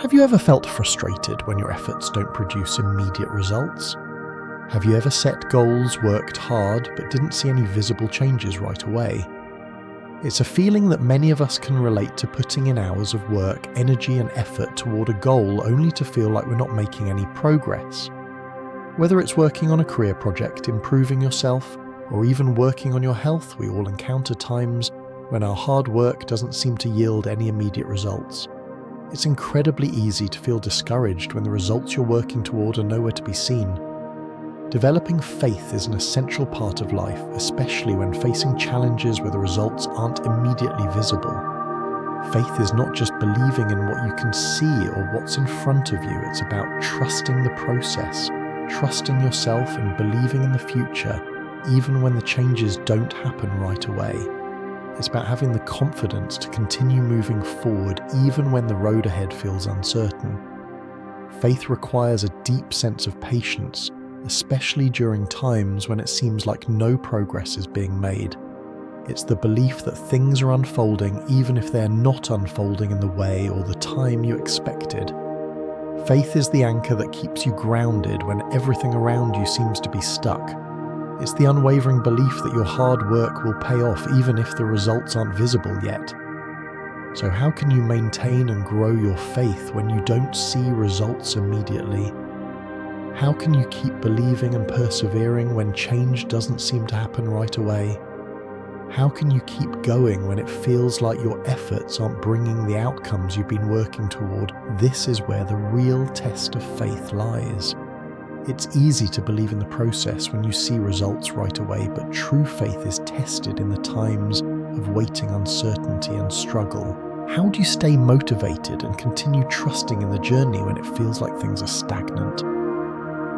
Have you ever felt frustrated when your efforts don't produce immediate results? Have you ever set goals, worked hard, but didn't see any visible changes right away? It's a feeling that many of us can relate to putting in hours of work, energy and effort toward a goal only to feel like we're not making any progress. Whether it's working on a career project, improving yourself, or even working on your health, we all encounter times when our hard work doesn't seem to yield any immediate results. It's incredibly easy to feel discouraged when the results you're working toward are nowhere to be seen. Developing faith is an essential part of life, especially when facing challenges where the results aren't immediately visible. Faith is not just believing in what you can see or what's in front of you, it's about trusting the process, trusting yourself and believing in the future, even when the changes don't happen right away. It's about having the confidence to continue moving forward even when the road ahead feels uncertain. Faith requires a deep sense of patience, especially during times when it seems like no progress is being made. It's the belief that things are unfolding even if they're not unfolding in the way or the time you expected. Faith is the anchor that keeps you grounded when everything around you seems to be stuck. It's the unwavering belief that your hard work will pay off even if the results aren't visible yet. So how can you maintain and grow your faith when you don't see results immediately? How can you keep believing and persevering when change doesn't seem to happen right away? How can you keep going when it feels like your efforts aren't bringing the outcomes you've been working toward? This is where the real test of faith lies. It's easy to believe in the process when you see results right away, but true faith is tested in the times of waiting, uncertainty, and struggle. How do you stay motivated and continue trusting in the journey when it feels like things are stagnant?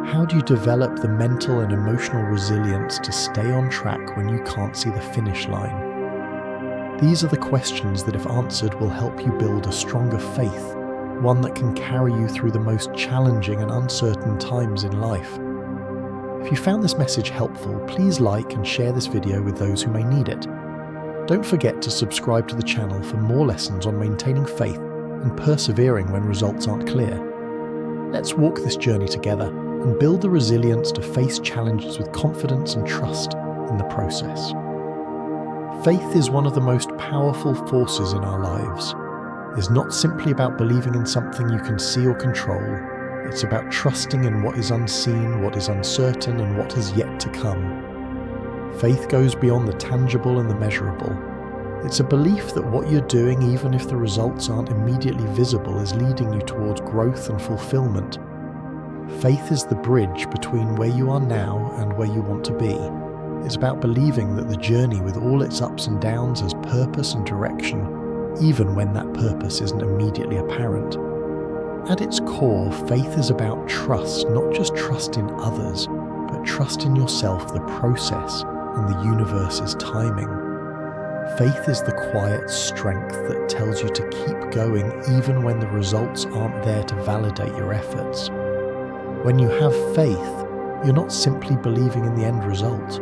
How do you develop the mental and emotional resilience to stay on track when you can't see the finish line? These are the questions that, if answered, will help you build a stronger faith, one that can carry you through the most challenging and uncertain times in life. If you found this message helpful, please like and share this video with those who may need it. Don't forget to subscribe to the channel for more lessons on maintaining faith and persevering when results aren't clear. Let's walk this journey together and build the resilience to face challenges with confidence and trust in the process. Faith is one of the most powerful forces in our lives. It's not simply about believing in something you can see or control. It's about trusting in what is unseen, what is uncertain, and what has yet to come. Faith goes beyond the tangible and the measurable. It's a belief that what you're doing, even if the results aren't immediately visible, is leading you towards growth and fulfillment. Faith is the bridge between where you are now and where you want to be. It's about believing that the journey, with all its ups and downs, has purpose and direction, even when that purpose isn't immediately apparent. At its core, faith is about trust, not just trust in others, but trust in yourself, the process, and the universe's timing. Faith is the quiet strength that tells you to keep going even when the results aren't there to validate your efforts. When you have faith, you're not simply believing in the end result.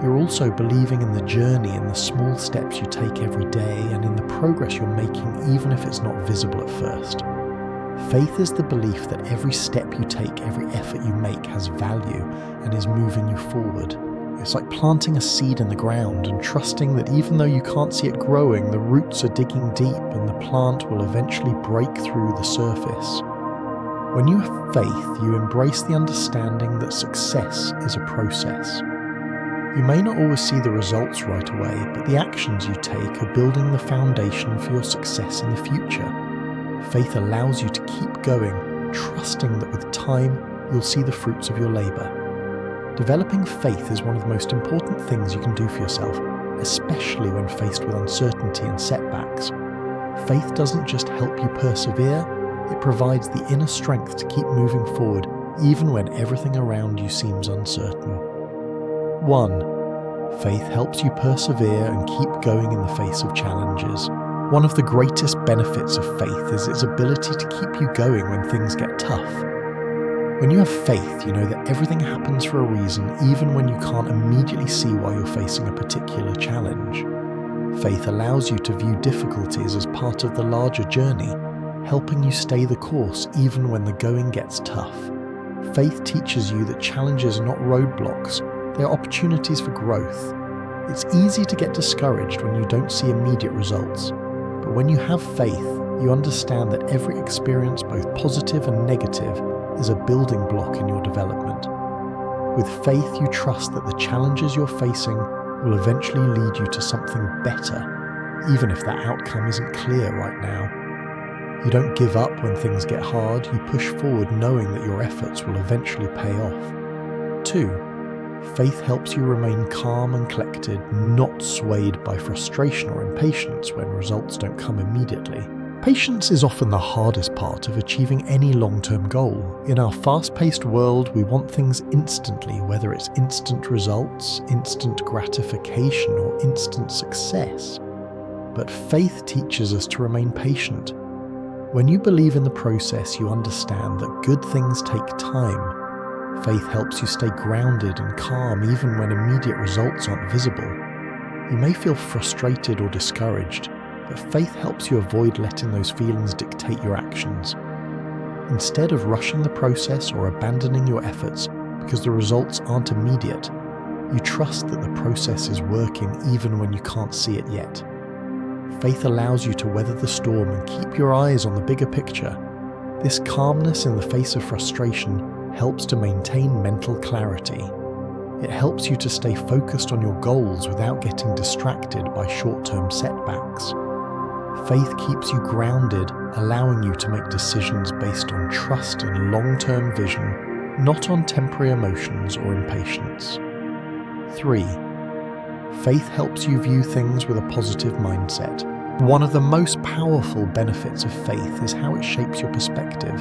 You're also believing in the journey, in the small steps you take every day, and in the progress you're making even if it's not visible at first. Faith is the belief that every step you take, every effort you make has value and is moving you forward. It's like planting a seed in the ground and trusting that even though you can't see it growing, the roots are digging deep and the plant will eventually break through the surface. When you have faith, you embrace the understanding that success is a process. You may not always see the results right away, but the actions you take are building the foundation for your success in the future. Faith allows you to keep going, trusting that with time you'll see the fruits of your labor. Developing faith is one of the most important things you can do for yourself, especially when faced with uncertainty and setbacks. Faith doesn't just help you persevere, it provides the inner strength to keep moving forward even when everything around you seems uncertain. 1. Faith helps you persevere and keep going in the face of challenges. One of the greatest benefits of faith is its ability to keep you going when things get tough. When you have faith, you know that everything happens for a reason, even when you can't immediately see why you're facing a particular challenge. Faith allows you to view difficulties as part of the larger journey, helping you stay the course even when the going gets tough. Faith teaches you that challenges are not roadblocks, they are opportunities for growth. It's easy to get discouraged when you don't see immediate results, but when you have faith, you understand that every experience, both positive and negative, is a building block in your development. With faith, you trust that the challenges you're facing will eventually lead you to something better, even if that outcome isn't clear right now. You don't give up when things get hard, you push forward knowing that your efforts will eventually pay off. 2. Faith helps you remain calm and collected, not swayed by frustration or impatience when results don't come immediately. Patience is often the hardest part of achieving any long-term goal. In our fast-paced world, we want things instantly, whether it's instant results, instant gratification, or instant success. But faith teaches us to remain patient. When you believe in the process, you understand that good things take time. Faith helps you stay grounded and calm even when immediate results aren't visible. You may feel frustrated or discouraged, but faith helps you avoid letting those feelings dictate your actions. Instead of rushing the process or abandoning your efforts because the results aren't immediate, you trust that the process is working even when you can't see it yet. Faith allows you to weather the storm and keep your eyes on the bigger picture. This calmness in the face of frustration helps to maintain mental clarity. It helps you to stay focused on your goals without getting distracted by short-term setbacks. Faith keeps you grounded, allowing you to make decisions based on trust and long-term vision, not on temporary emotions or impatience. 3. Faith helps you view things with a positive mindset. One of the most powerful benefits of faith is how it shapes your perspective.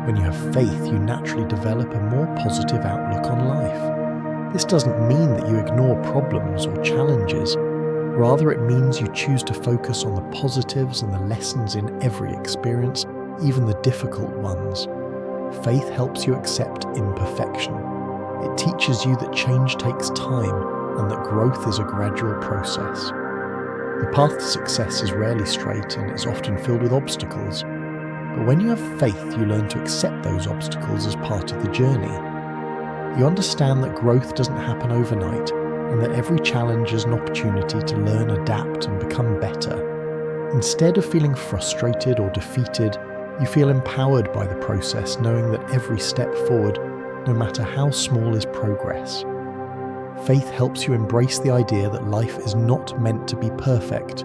When you have faith, you naturally develop a more positive outlook on life. This doesn't mean that you ignore problems or challenges. Rather, it means you choose to focus on the positives and the lessons in every experience, even the difficult ones. Faith helps you accept imperfection. It teaches you that change takes time and that growth is a gradual process. The path to success is rarely straight and it's often filled with obstacles. But when you have faith, you learn to accept those obstacles as part of the journey. You understand that growth doesn't happen overnight and that every challenge is an opportunity to learn, adapt, and become better. Instead of feeling frustrated or defeated, you feel empowered by the process, knowing that every step forward, no matter how small, is progress. Faith helps you embrace the idea that life is not meant to be perfect.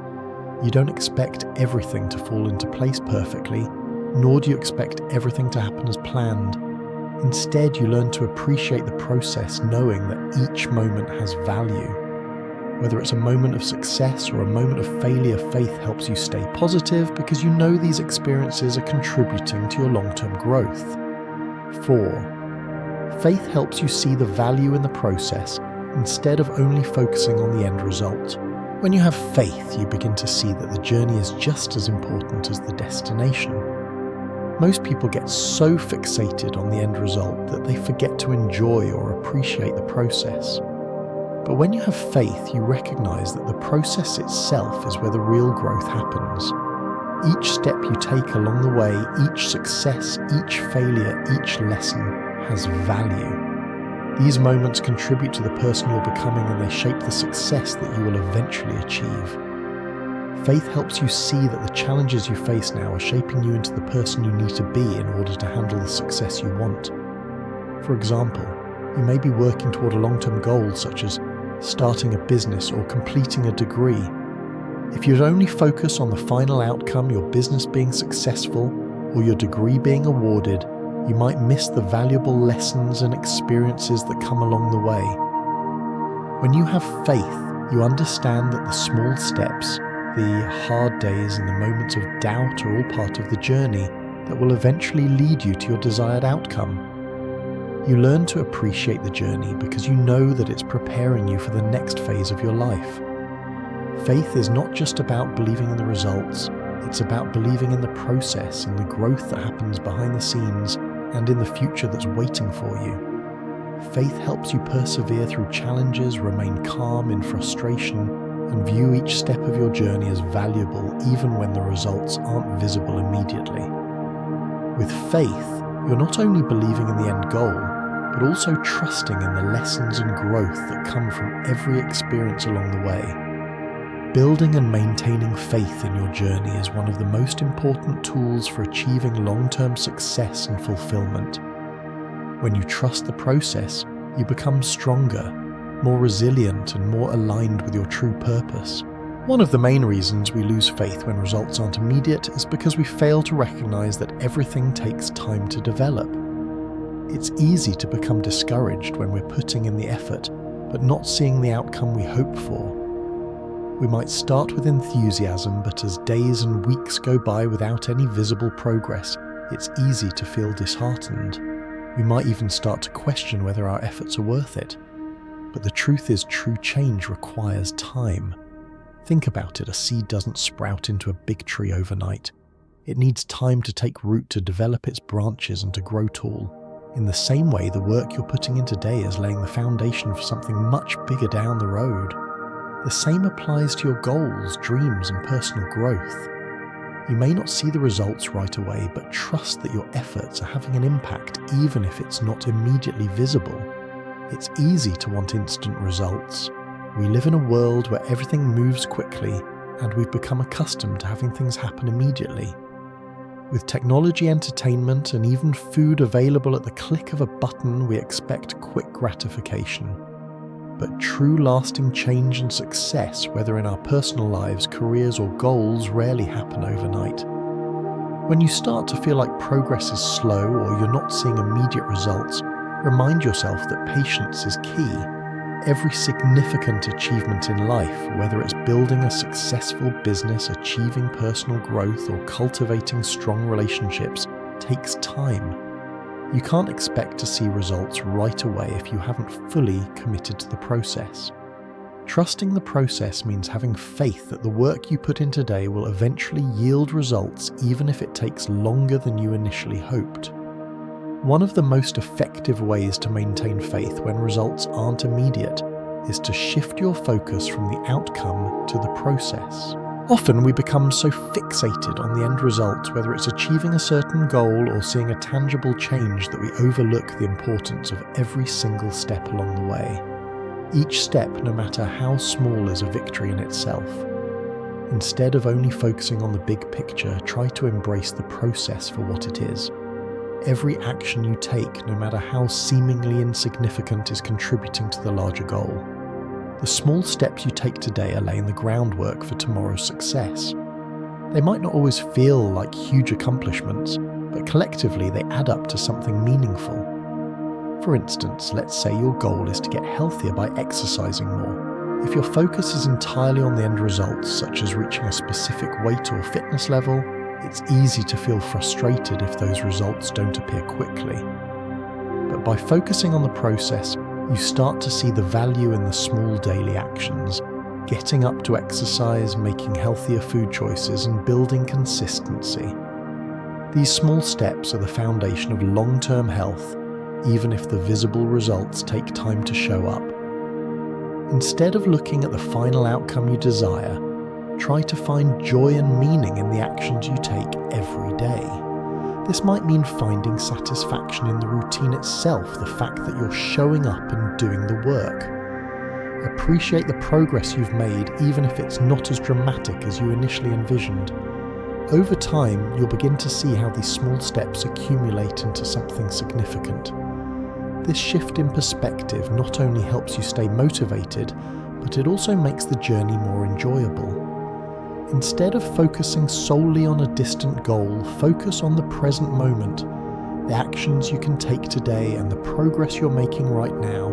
You don't expect everything to fall into place perfectly, nor do you expect everything to happen as planned. Instead, you learn to appreciate the process, knowing that each moment has value. Whether it's a moment of success or a moment of failure, faith helps you stay positive because you know these experiences are contributing to your long-term growth. 4. Faith helps you see the value in the process instead of only focusing on the end result. When you have faith, you begin to see that the journey is just as important as the destination. Most people get so fixated on the end result that they forget to enjoy or appreciate the process. But when you have faith, you recognize that the process itself is where the real growth happens. Each step you take along the way, each success, each failure, each lesson has value. These moments contribute to the person you're becoming and they shape the success that you will eventually achieve. Faith helps you see that the challenges you face now are shaping you into the person you need to be in order to handle the success you want. For example, you may be working toward a long-term goal such as starting a business or completing a degree. If you'd only focus on the final outcome, your business being successful or your degree being awarded, you might miss the valuable lessons and experiences that come along the way. When you have faith, you understand that the small steps, the hard days and the moments of doubt are all part of the journey that will eventually lead you to your desired outcome. You learn to appreciate the journey because you know that it's preparing you for the next phase of your life. Faith is not just about believing in the results, it's about believing in the process and the growth that happens behind the scenes and in the future that's waiting for you. Faith helps you persevere through challenges, remain calm in frustration, and view each step of your journey as valuable even when the results aren't visible immediately. With faith, you're not only believing in the end goal, but also trusting in the lessons and growth that come from every experience along the way. Building and maintaining faith in your journey is one of the most important tools for achieving long-term success and fulfillment. When you trust the process, you become stronger, more resilient, and more aligned with your true purpose. One of the main reasons we lose faith when results aren't immediate is because we fail to recognize that everything takes time to develop. It's easy to become discouraged when we're putting in the effort, but not seeing the outcome we hope for. We might start with enthusiasm, but as days and weeks go by without any visible progress, it's easy to feel disheartened. We might even start to question whether our efforts are worth it. But the truth is, true change requires time. Think about it, a seed doesn't sprout into a big tree overnight. It needs time to take root, to develop its branches, and to grow tall. In the same way, the work you're putting in today is laying the foundation for something much bigger down the road. The same applies to your goals, dreams, and personal growth. You may not see the results right away, but trust that your efforts are having an impact even if it's not immediately visible. It's easy to want instant results. We live in a world where everything moves quickly, and we've become accustomed to having things happen immediately. With technology, entertainment, and even food available at the click of a button, we expect quick gratification. But true lasting change and success, whether in our personal lives, careers, or goals, rarely happen overnight. When you start to feel like progress is slow or you're not seeing immediate results, remind yourself that patience is key. Every significant achievement in life, whether it's building a successful business, achieving personal growth, or cultivating strong relationships, takes time. You can't expect to see results right away if you haven't fully committed to the process. Trusting the process means having faith that the work you put in today will eventually yield results, even if it takes longer than you initially hoped. One of the most effective ways to maintain faith when results aren't immediate is to shift your focus from the outcome to the process. Often we become so fixated on the end result, whether it's achieving a certain goal or seeing a tangible change, that we overlook the importance of every single step along the way. Each step, no matter how small, is a victory in itself. Instead of only focusing on the big picture, try to embrace the process for what it is. Every action you take, no matter how seemingly insignificant, is contributing to the larger goal. The small steps you take today are laying the groundwork for tomorrow's success. They might not always feel like huge accomplishments, but collectively they add up to something meaningful. For instance, let's say your goal is to get healthier by exercising more. If your focus is entirely on the end results, such as reaching a specific weight or fitness level, it's easy to feel frustrated if those results don't appear quickly. But by focusing on the process, you start to see the value in the small daily actions, getting up to exercise, making healthier food choices, and building consistency. These small steps are the foundation of long-term health, even if the visible results take time to show up. Instead of looking at the final outcome you desire, try to find joy and meaning in the actions you take every day. This might mean finding satisfaction in the routine itself, the fact that you're showing up and doing the work. Appreciate the progress you've made, even if it's not as dramatic as you initially envisioned. Over time, you'll begin to see how these small steps accumulate into something significant. This shift in perspective not only helps you stay motivated, but it also makes the journey more enjoyable. Instead of focusing solely on a distant goal, focus on the present moment, the actions you can take today, and the progress you're making right now.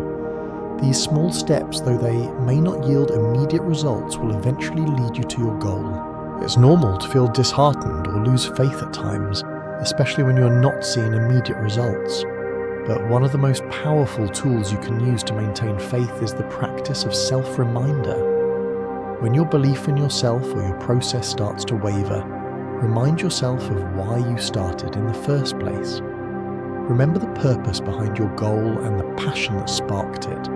These small steps, though they may not yield immediate results, will eventually lead you to your goal. It's normal to feel disheartened or lose faith at times, especially when you're not seeing immediate results. But one of the most powerful tools you can use to maintain faith is the practice of self-reminder. When your belief in yourself or your process starts to waver, remind yourself of why you started in the first place. Remember the purpose behind your goal and the passion that sparked it.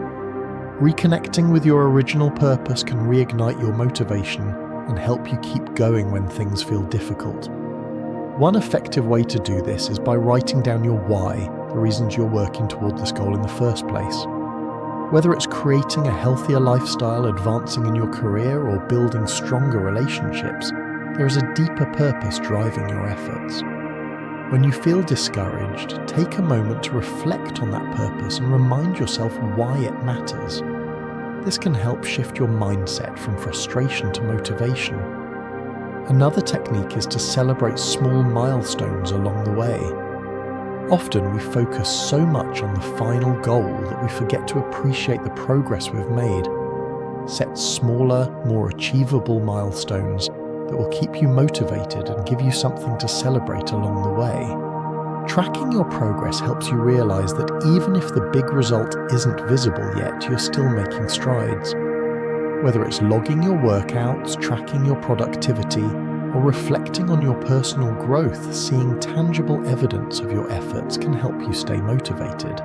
Reconnecting with your original purpose can reignite your motivation and help you keep going when things feel difficult. One effective way to do this is by writing down your why, the reasons you're working toward this goal in the first place. Whether it's creating a healthier lifestyle, advancing in your career, or building stronger relationships, there is a deeper purpose driving your efforts. When you feel discouraged, take a moment to reflect on that purpose and remind yourself why it matters. This can help shift your mindset from frustration to motivation. Another technique is to celebrate small milestones along the way. Often we focus so much on the final goal that we forget to appreciate the progress we've made. Set smaller, more achievable milestones that will keep you motivated and give you something to celebrate along the way. Tracking your progress helps you realize that even if the big result isn't visible yet, you're still making strides. Whether it's logging your workouts, tracking your productivity, or reflecting on your personal growth, seeing tangible evidence of your efforts can help you stay motivated.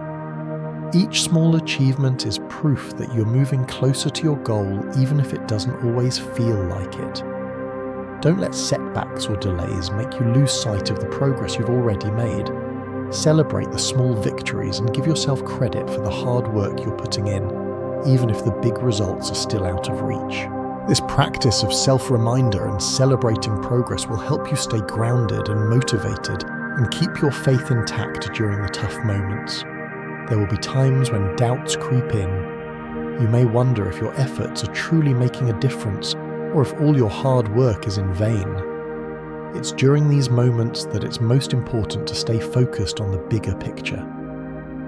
Each small achievement is proof that you're moving closer to your goal, even if it doesn't always feel like it. Don't let setbacks or delays make you lose sight of the progress you've already made. Celebrate the small victories and give yourself credit for the hard work you're putting in, even if the big results are still out of reach. This practice of self-reminder and celebrating progress will help you stay grounded and motivated and keep your faith intact during the tough moments. There will be times when doubts creep in. You may wonder if your efforts are truly making a difference or if all your hard work is in vain. It's during these moments that it's most important to stay focused on the bigger picture.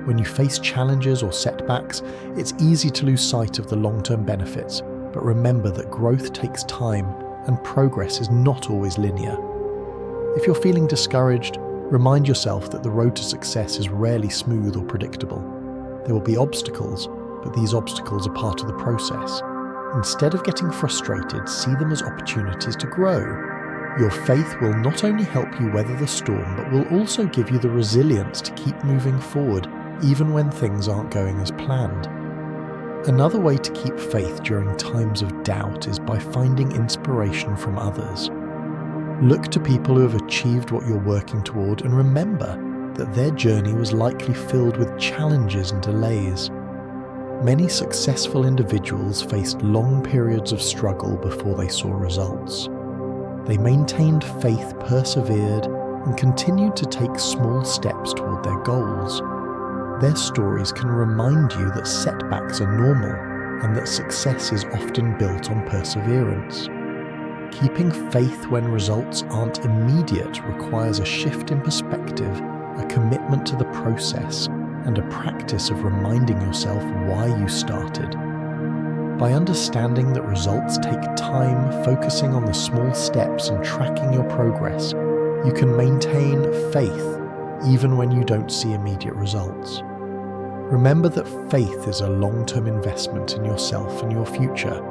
When you face challenges or setbacks, it's easy to lose sight of the long-term benefits. But remember that growth takes time and progress is not always linear. If you're feeling discouraged, remind yourself that the road to success is rarely smooth or predictable. There will be obstacles, but these obstacles are part of the process. Instead of getting frustrated, see them as opportunities to grow. Your faith will not only help you weather the storm, but will also give you the resilience to keep moving forward, even when things aren't going as planned. Another way to keep faith during times of doubt is by finding inspiration from others. Look to people who have achieved what you're working toward and remember that their journey was likely filled with challenges and delays. Many successful individuals faced long periods of struggle before they saw results. They maintained faith, persevered, and continued to take small steps toward their goals. Their stories can remind you that setbacks are normal and that success is often built on perseverance. Keeping faith when results aren't immediate requires a shift in perspective, a commitment to the process, and a practice of reminding yourself why you started. By understanding that results take time, focusing on the small steps and tracking your progress, you can maintain faith even when you don't see immediate results. Remember that faith is a long-term investment in yourself and your future.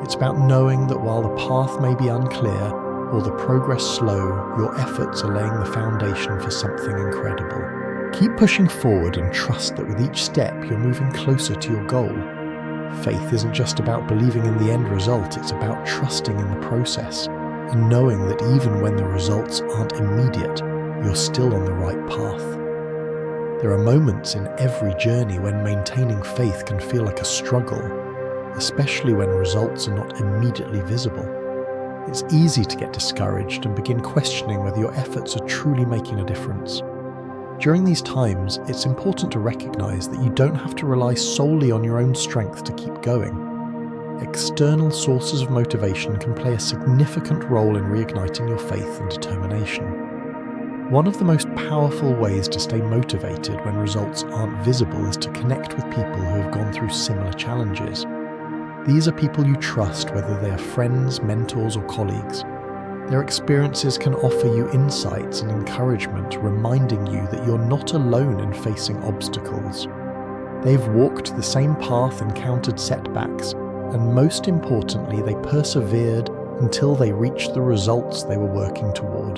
It's about knowing that while the path may be unclear or the progress slow, your efforts are laying the foundation for something incredible. Keep pushing forward and trust that with each step you're moving closer to your goal. Faith isn't just about believing in the end result, it's about trusting in the process and knowing that even when the results aren't immediate, you're still on the right path. There are moments in every journey when maintaining faith can feel like a struggle, especially when results are not immediately visible. It's easy to get discouraged and begin questioning whether your efforts are truly making a difference. During these times, it's important to recognize that you don't have to rely solely on your own strength to keep going. External sources of motivation can play a significant role in reigniting your faith and determination. One of the most powerful ways to stay motivated when results aren't visible is to connect with people who have gone through similar challenges. These are people you trust, whether they are friends, mentors, or colleagues. Their experiences can offer you insights and encouragement, reminding you that you're not alone in facing obstacles. They've walked the same path, encountered setbacks, and most importantly, they persevered until they reached the results they were working toward.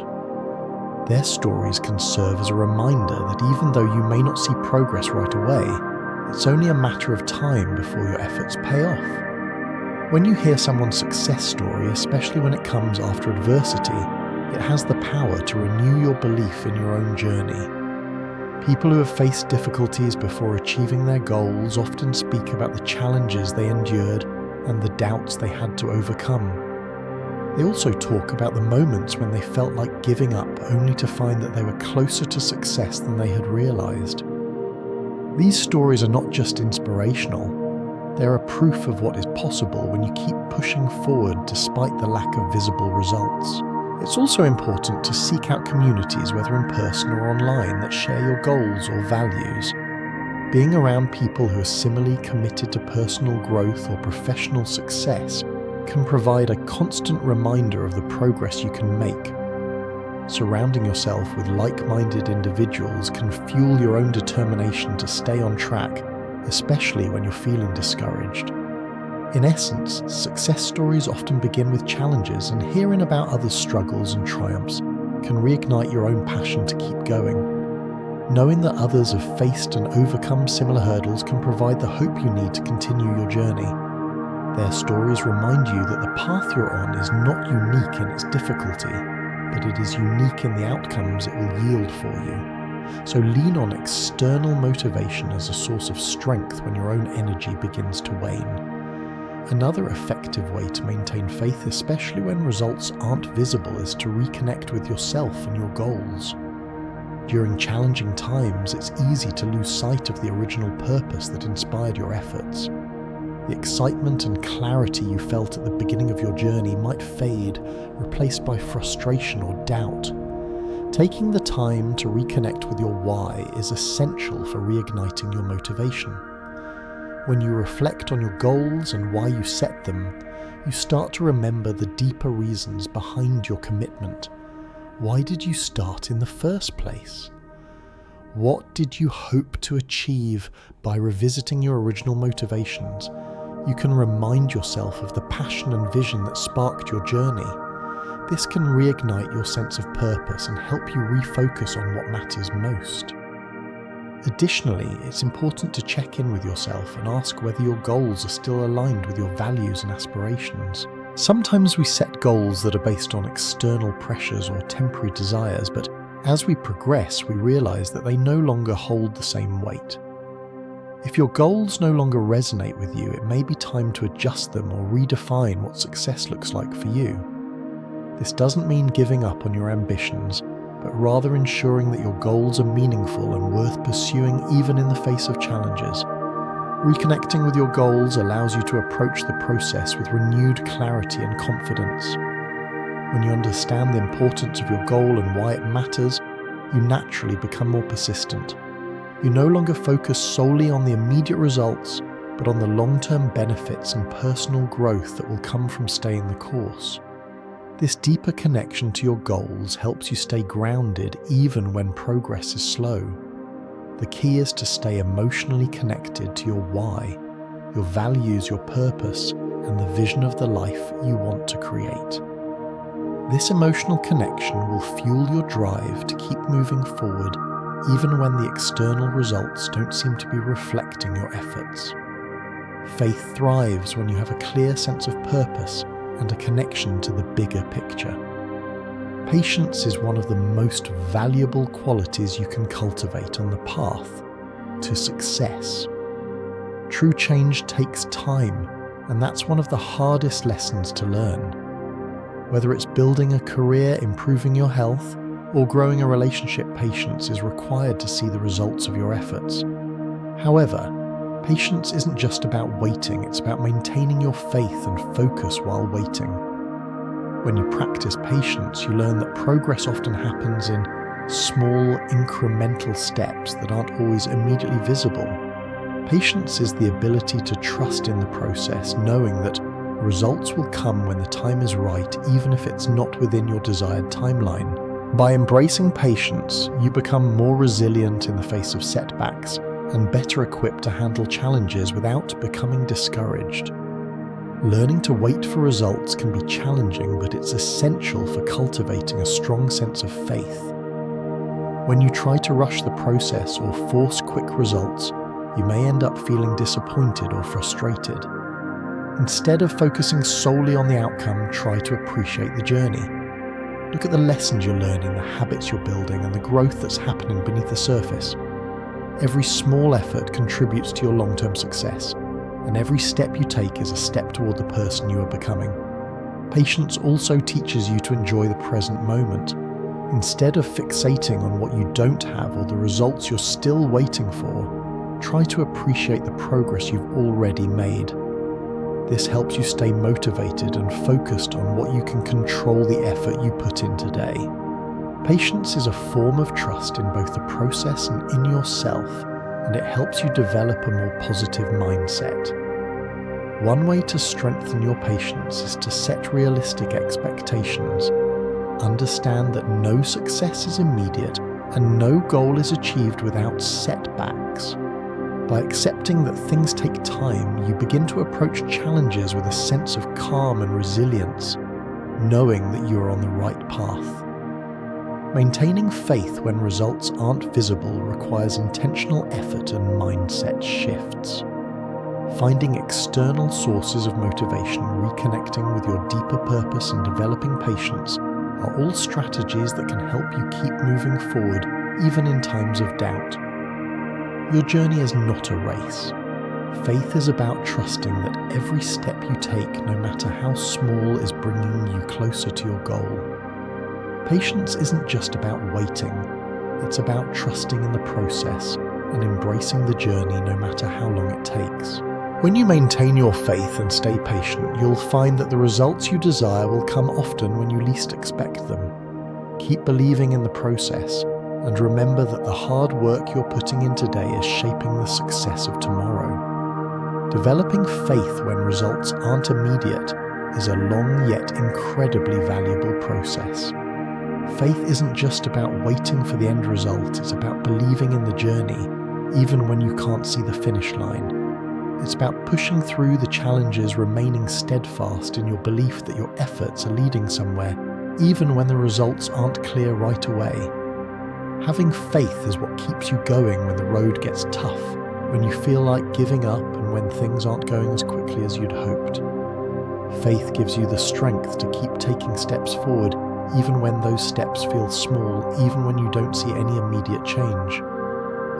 Their stories can serve as a reminder that even though you may not see progress right away, It's only a matter of time before your efforts pay off. When you hear someone's success story, especially when it comes after adversity, it has the power to renew your belief in your own journey. People who have faced difficulties before achieving their goals often speak about the challenges they endured and the doubts they had to overcome. They also talk about the moments when they felt like giving up only to find that they were closer to success than they had realized. These stories are not just inspirational, they are proof of what is possible when you keep pushing forward despite the lack of visible results. It's also important to seek out communities, whether in person or online, that share your goals or values. Being around people who are similarly committed to personal growth or professional success can provide a constant reminder of the progress you can make. Surrounding yourself with like-minded individuals can fuel your own determination to stay on track, especially when you're feeling discouraged. In essence, success stories often begin with challenges, and hearing about others' struggles and triumphs can reignite your own passion to keep going. Knowing that others have faced and overcome similar hurdles can provide the hope you need to continue your journey. Their stories remind you that the path you're on is not unique in its difficulty, but it is unique in the outcomes it will yield for you. So lean on external motivation as a source of strength when your own energy begins to wane. Another effective way to maintain faith, especially when results aren't visible, is to reconnect with yourself and your goals. During challenging times, it's easy to lose sight of the original purpose that inspired your efforts. The excitement and clarity you felt at the beginning of your journey might fade, replaced by frustration or doubt. Taking the time to reconnect with your why is essential for reigniting your motivation. When you reflect on your goals and why you set them, you start to remember the deeper reasons behind your commitment. Why did you start in the first place? What did you hope to achieve by revisiting your original motivations? You can remind yourself of the passion and vision that sparked your journey. This can reignite your sense of purpose and help you refocus on what matters most. Additionally, it's important to check in with yourself and ask whether your goals are still aligned with your values and aspirations. Sometimes we set goals that are based on external pressures or temporary desires, but as we progress, we realize that they no longer hold the same weight. If your goals no longer resonate with you, it may be time to adjust them or redefine what success looks like for you. This doesn't mean giving up on your ambitions, but rather ensuring that your goals are meaningful and worth pursuing even in the face of challenges. Reconnecting with your goals allows you to approach the process with renewed clarity and confidence. When you understand the importance of your goal and why it matters, you naturally become more persistent. You no longer focus solely on the immediate results, but on the long-term benefits and personal growth that will come from staying the course. This deeper connection to your goals helps you stay grounded even when progress is slow. The key is to stay emotionally connected to your why, your values, your purpose, and the vision of the life you want to create. This emotional connection will fuel your drive to keep moving forward even when the external results don't seem to be reflecting your efforts. Faith thrives when you have a clear sense of purpose and a connection to the bigger picture. Patience is one of the most valuable qualities you can cultivate on the path to success. True change takes time, and that's one of the hardest lessons to learn. Whether it's building a career, improving your health, or growing a relationship, patience is required to see the results of your efforts. However, patience isn't just about waiting, it's about maintaining your faith and focus while waiting. When you practice patience, you learn that progress often happens in small, incremental steps that aren't always immediately visible. Patience is the ability to trust in the process, knowing that results will come when the time is right, even if it's not within your desired timeline. By embracing patience, you become more resilient in the face of setbacks and better equipped to handle challenges without becoming discouraged. Learning to wait for results can be challenging, but it's essential for cultivating a strong sense of faith. When you try to rush the process or force quick results, you may end up feeling disappointed or frustrated. Instead of focusing solely on the outcome, try to appreciate the journey. Look at the lessons you're learning, the habits you're building, and the growth that's happening beneath the surface. Every small effort contributes to your long-term success, and every step you take is a step toward the person you are becoming. Patience also teaches you to enjoy the present moment. Instead of fixating on what you don't have or the results you're still waiting for, try to appreciate the progress you've already made. This helps you stay motivated and focused on what you can control the effort you put in today. Patience is a form of trust in both the process and in yourself, and it helps you develop a more positive mindset. One way to strengthen your patience is to set realistic expectations. Understand that no success is immediate and no goal is achieved without setbacks. By accepting that things take time, you begin to approach challenges with a sense of calm and resilience, knowing that you are on the right path. Maintaining faith when results aren't visible requires intentional effort and mindset shifts. Finding external sources of motivation, reconnecting with your deeper purpose, and developing patience are all strategies that can help you keep moving forward even in times of doubt. Your journey is not a race. Faith is about trusting that every step you take, no matter how small, is bringing you closer to your goal. Patience isn't just about waiting, it's about trusting in the process and embracing the journey no matter how long it takes. When you maintain your faith and stay patient, you'll find that the results you desire will come often when you least expect them. Keep believing in the process, and remember that the hard work you're putting in today is shaping the success of tomorrow. Developing faith when results aren't immediate is a long yet incredibly valuable process. Faith isn't just about waiting for the end result, it's about believing in the journey, even when you can't see the finish line. It's about pushing through the challenges, remaining steadfast in your belief that your efforts are leading somewhere, even when the results aren't clear right away. Having faith is what keeps you going when the road gets tough, when you feel like giving up and when things aren't going as quickly as you'd hoped. Faith gives you the strength to keep taking steps forward, even when those steps feel small, even when you don't see any immediate change.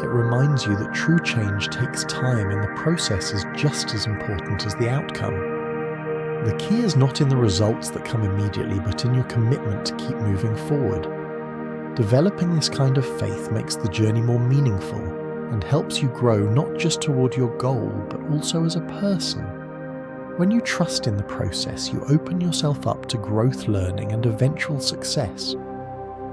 It reminds you that true change takes time and the process is just as important as the outcome. The key is not in the results that come immediately, but in your commitment to keep moving forward. Developing this kind of faith makes the journey more meaningful and helps you grow not just toward your goal, but also as a person. When you trust in the process, you open yourself up to growth, learning, and eventual success.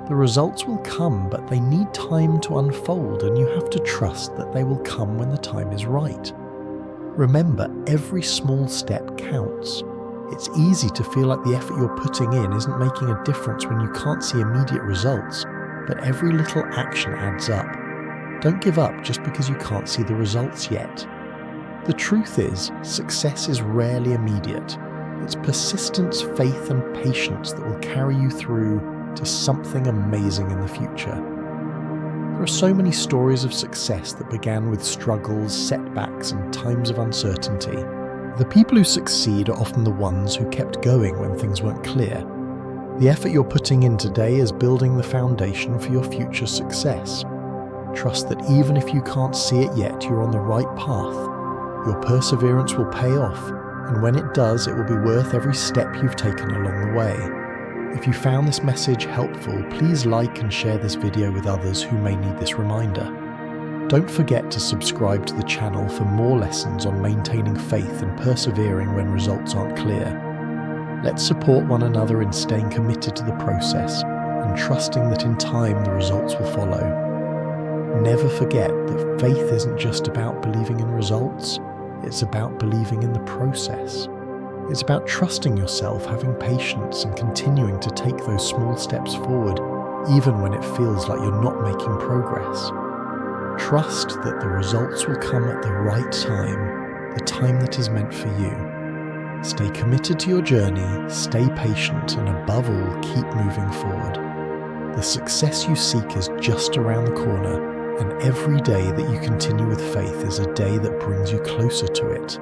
The results will come, but they need time to unfold, and you have to trust that they will come when the time is right. Remember, every small step counts. It's easy to feel like the effort you're putting in isn't making a difference when you can't see immediate results, but every little action adds up. Don't give up just because you can't see the results yet. The truth is, success is rarely immediate. It's persistence, faith, and patience that will carry you through to something amazing in the future. There are so many stories of success that began with struggles, setbacks, and times of uncertainty. The people who succeed are often the ones who kept going when things weren't clear. The effort you're putting in today is building the foundation for your future success. Trust that even if you can't see it yet, you're on the right path. Your perseverance will pay off, and when it does, it will be worth every step you've taken along the way. If you found this message helpful, please like and share this video with others who may need this reminder. Don't forget to subscribe to the channel for more lessons on maintaining faith and persevering when results aren't clear. Let's support one another in staying committed to the process and trusting that in time the results will follow. Never forget that faith isn't just about believing in results, it's about believing in the process. It's about trusting yourself, having patience, and continuing to take those small steps forward, even when it feels like you're not making progress. Trust that the results will come at the right time, the time that is meant for you. Stay committed to your journey, stay patient, and above all, keep moving forward. The success you seek is just around the corner, And every day that you continue with faith is a day that brings you closer to it.